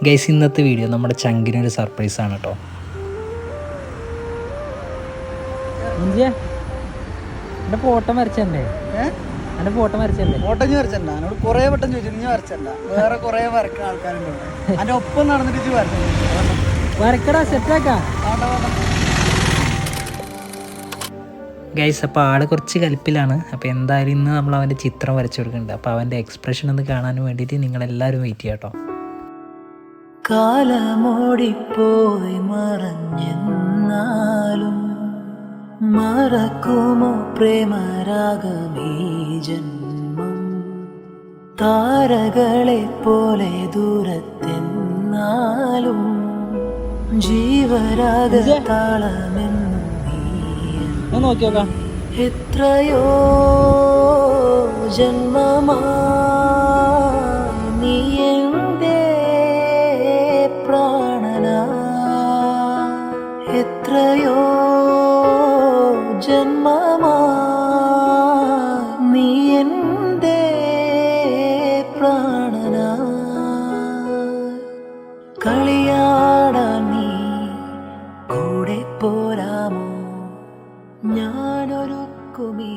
Guys, ഇന്നത്തെ video നമ്മുടെ ചങ്കിനൊരു സർപ്രൈസാണ് കേട്ടോ. എൻ്റെ ഫോട്ടോ വരച്ചല്ലേ? എൻ്റെ ഫോട്ടോ വരച്ചല്ലേ? ഫോട്ടോ വരച്ചണ്ട. എന്നോട് കുറേ വട്ടം ചോദിച്ചു, നീ വരച്ചണ്ട. വേറെ കുറേ വരക്കുന്ന ആൾക്കാരുണ്ട്. അതിൻ്റെ ഒപ്പം നടന്നിട്ട് വരക്കടാ, സെറ്റാക്കാ. ഗൈസ്, അപ്പോൾ ആൾ കുറച്ച് കലിപ്പിലാണ്. അപ്പോൾ എന്തായാലും ഇന്ന് നമ്മൾ അവൻ്റെ ചിത്രം വരച്ചു കൊടുക്കുന്നുണ്ട്. അപ്പോൾ അവൻ്റെ എക്സ്പ്രഷൻ ഒന്ന് കാണാൻ വേണ്ടിയിട്ട് നിങ്ങളെല്ലാവരും വെയിറ്റ് ചെയ്യാം കേട്ടോ. കാലമോടിപ്പോയി മറഞ്ഞെന്നാലും മറക്കുമോ പ്രേമരാഗമീ ജന്മം? താരകളെ പോലെ ദൂരത്തെന്നാലും ജീവരാഗത്താളമെന്നും നോക്കിയോക്കാം. എത്രയോ ജന്മമാ നീ എൻ്റെ പ്രാണനാ, എത്രയോ ജന്മമാ നീ എൻ്റെ പ്രാണനാ. കളിയാടാൻ നീ കൂടെ പോരാമോ? ഞാനൊരുക്കുമീ